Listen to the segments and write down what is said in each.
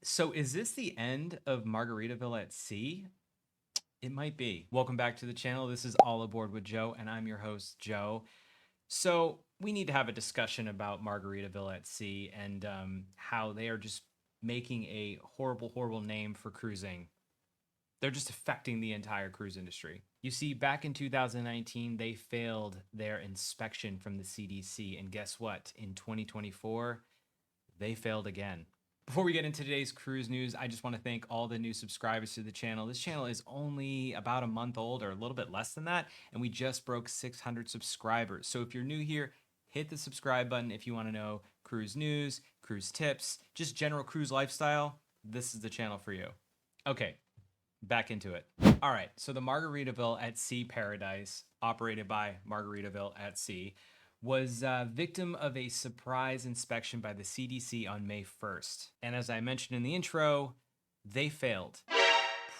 So is this the end of Margaritaville at Sea? It might be. Welcome back to the channel. This is All Aboard with Joe, and I'm your host, Joe. So we need to have a discussion about Margaritaville at Sea and how they are just making a horrible, horrible name for cruising. They're just affecting the entire cruise industry. You see, back in 2019, they failed their inspection from the CDC. And guess what? In 2024, they failed again. Before we get into today's cruise news, I just want to thank all the new subscribers to the channel. This channel is only about a month old or a little bit less than that, and we just broke 600 subscribers. So if you're new here, hit the subscribe button if you want to know cruise news, cruise tips, just general cruise lifestyle. This is the channel for you. Okay, back into it. All right, so the Margaritaville at Sea Paradise, operated by Margaritaville at Sea, was victim of a surprise inspection by the CDC on May 1st. And as I mentioned in the intro, they failed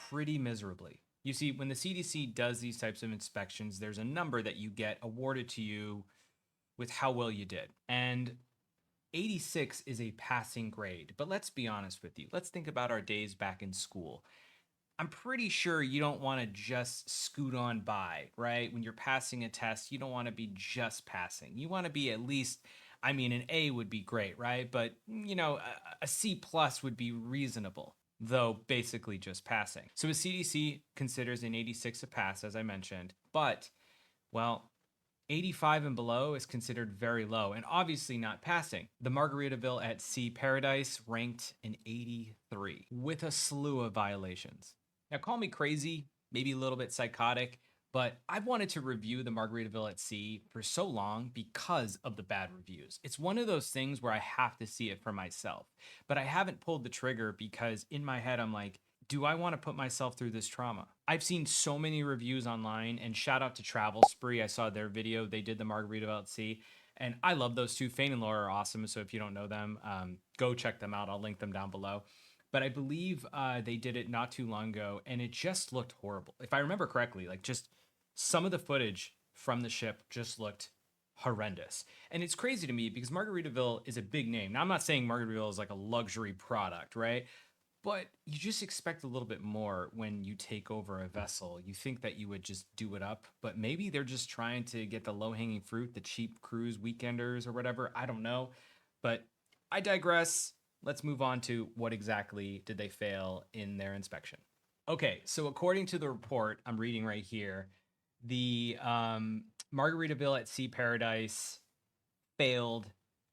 pretty miserably. You see, when the CDC does these types of inspections, there's a number that you get awarded to you with how well you did. And 86 is a passing grade. But let's be honest with you. Let's think about our days back in school. I'm pretty sure you don't want to just scoot on by, right? When you're passing a test, you don't want to be just passing. You want to be at least, I mean, an A would be great, right? But, a C plus would be reasonable, though basically just passing. So a CDC considers an 86 a pass, as I mentioned, but, well, 85 and below is considered very low and obviously not passing. The Margaritaville at Sea Paradise ranked an 83 with a slew of violations. Now, call me crazy, maybe a little bit psychotic, but I've wanted to review the Margaritaville at Sea for so long because of the bad reviews. It's one of those things where I have to see it for myself, but I haven't pulled the trigger because in my head, I'm like, do I want to put myself through this trauma? I've seen so many reviews online, and shout out to Travel Spree. I saw their video. They did the Margaritaville at Sea, and I love those two. Fane and Laura are awesome. So if you don't know them, go check them out. I'll link them down below. But I believe they did it not too long ago, and it just looked horrible. If I remember correctly, like just some of the footage from the ship just looked horrendous. And it's crazy to me because Margaritaville is a big name. Now, I'm not saying Margaritaville is like a luxury product, right? But you just expect a little bit more when you take over a vessel. You think that you would just do it up, but maybe they're just trying to get the low-hanging fruit, the cheap cruise weekenders or whatever. I don't know. But I digress. Let's move on to what exactly did they fail in their inspection. Okay, so according to the report I'm reading right here, the Margaritaville at Sea Paradise failed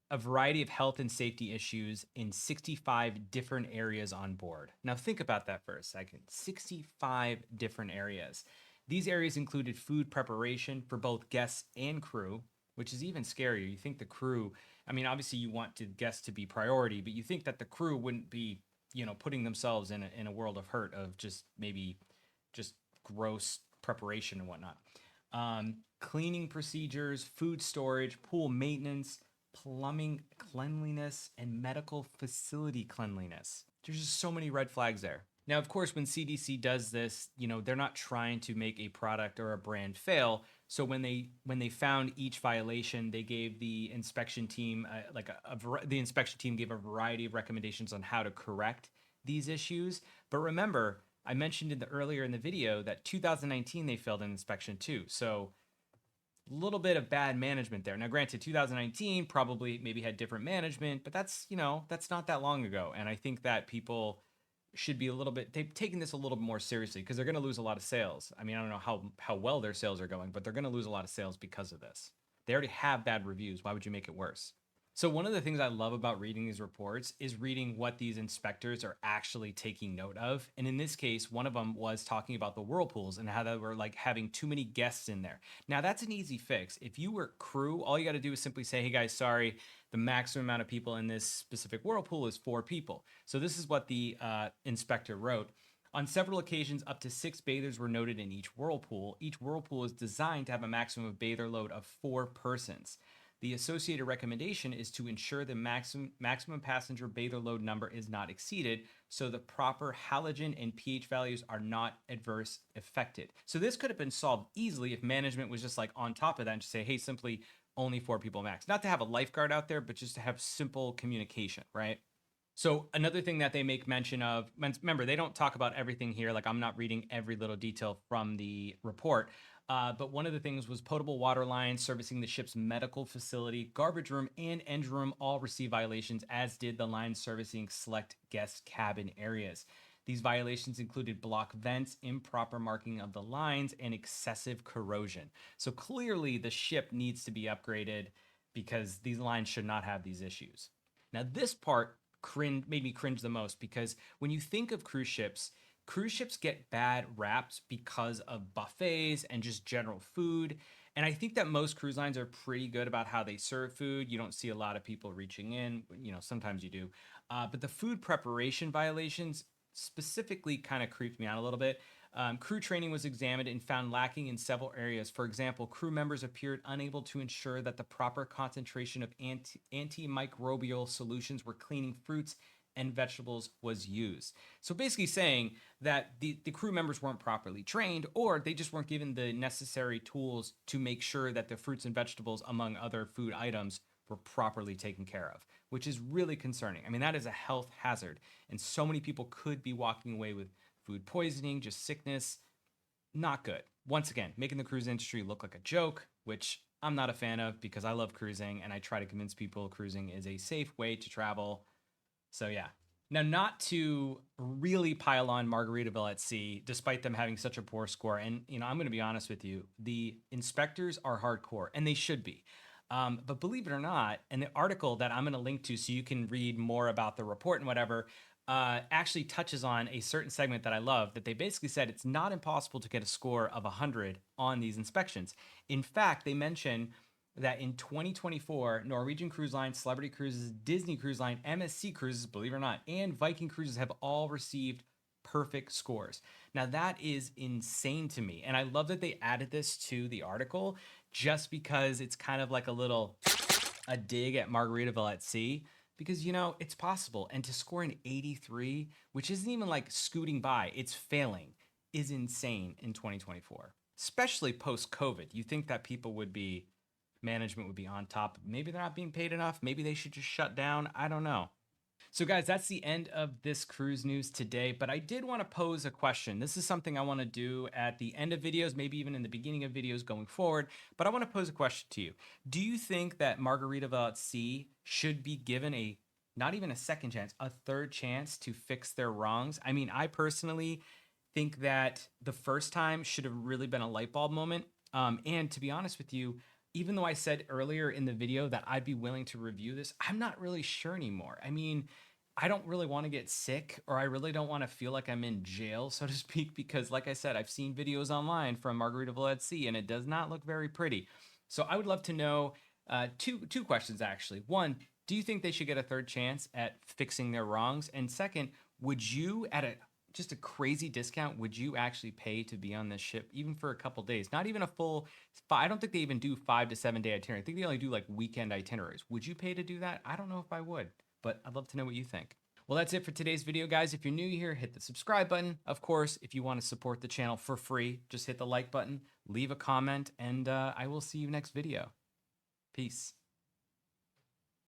a variety of health and safety issues in 65 different areas on board. Now, think about that for a second. 65 different areas. These areas included food preparation for both guests and crew, which is even scarier. You think the crew, I mean, obviously you want the guests to be priority, but you think that the crew wouldn't be, putting themselves in a world of hurt of just maybe just gross preparation and whatnot. Cleaning procedures, food storage, pool maintenance, plumbing cleanliness, and medical facility cleanliness. There's just so many red flags there. Now, of course, when CDC does this, they're not trying to make a product or a brand fail. So when they found each violation, they gave the inspection team the inspection team gave a variety of recommendations on how to correct these issues. But remember, I mentioned earlier in the video that 2019 they failed an inspection too. So a little bit of bad management there. Now, granted, 2019 probably maybe had different management, but that's not that long ago. And I think that people should be they've taken this a little bit more seriously because they're going to lose a lot of sales. I mean, I don't know how well their sales are going, but they're going to lose a lot of sales because of this. They already have bad reviews. Why would you make it worse? So one of the things I love about reading these reports is reading what these inspectors are actually taking note of. And in this case, one of them was talking about the whirlpools and how they were like having too many guests in there. Now that's an easy fix. If you were crew, all you got to do is simply say, hey guys, sorry, the maximum amount of people in this specific whirlpool is 4 people. So this is what the inspector wrote. On several occasions, up to 6 bathers were noted in each whirlpool. Each whirlpool is designed to have a maximum of bather load of 4 persons. The associated recommendation is to ensure the maximum passenger bather load number is not exceeded, so the proper halogen and pH values are not adverse affected. So this could have been solved easily if management was just like on top of that and just say, hey, simply only 4 people max. Not to have a lifeguard out there, but just to have simple communication, right? So another thing that they make mention of, remember, they don't talk about everything here. Like I'm not reading every little detail from the report. But one of the things was potable water lines servicing the ship's medical facility, garbage room, and engine room all received violations, as did the lines servicing select guest cabin areas. These violations included block vents, improper marking of the lines, and excessive corrosion. So clearly, the ship needs to be upgraded because these lines should not have these issues. Now, this part made me cringe the most because when you think of cruise ships get bad raps because of buffets and just general food. And I think that most cruise lines are pretty good about how they serve food. You don't see a lot of people reaching in. You know, sometimes you do. But the food preparation violations specifically kind of creeped me out a little bit. Crew training was examined and found lacking in several areas. For example, crew members appeared unable to ensure that the proper concentration of antimicrobial solutions were cleaning fruits and vegetables was used. So basically saying that the crew members weren't properly trained, or they just weren't given the necessary tools to make sure that the fruits and vegetables, among other food items, were properly taken care of, which is really concerning. I mean, that is a health hazard, and so many people could be walking away with food poisoning, just sickness. Not good. Once again, making the cruise industry look like a joke, which I'm not a fan of because I love cruising and I try to convince people cruising is a safe way to travel. So yeah. Now, not to really pile on Margaritaville at Sea, despite them having such a poor score, and I'm going to be honest with you, the inspectors are hardcore, and they should be. But believe it or not, and the article that I'm going to link to so you can read more about the report and whatever, actually touches on a certain segment that I love, that they basically said it's not impossible to get a score of 100 on these inspections. In fact, they mention that in 2024, Norwegian Cruise Line, Celebrity Cruises, Disney Cruise Line, MSC Cruises, believe it or not, and Viking Cruises have all received perfect scores. Now, that is insane to me. And I love that they added this to the article just because it's kind of like a dig at Margaritaville at Sea, because it's possible. And to score an 83, which isn't even like scooting by, it's failing, is insane in 2024, especially post COVID. You think that management would be on top. Maybe they're not being paid enough. Maybe they should just shut down. I don't know. So guys, that's the end of this cruise news today, but I did want to pose a question. This is something I want to do at the end of videos, maybe even in the beginning of videos going forward, but I want to pose a question to you. Do you think that Margaritaville at Sea should be given not even a second chance, a third chance to fix their wrongs? I mean, I personally think that the first time should have really been a light bulb moment. And to be honest with you, even though I said earlier in the video that I'd be willing to review this, I'm not really sure anymore. I mean, I don't really want to get sick, or I really don't want to feel like I'm in jail, so to speak, because like I said, I've seen videos online from Margaritaville at Sea and it does not look very pretty. So I would love to know two questions actually. One, do you think they should get a third chance at fixing their wrongs? And second, would you, at just a crazy discount, would you actually pay to be on this ship even for a couple days? Not even a full, I don't think they even do 5 to 7 day itinerary. I think they only do like weekend itineraries. Would you pay to do that? I don't know if I would, but I'd love to know what you think. Well, that's it for today's video, guys. If you're new here, hit the subscribe button. Of course, if you want to support the channel for free, just hit the like button, leave a comment, and I will see you next video. Peace.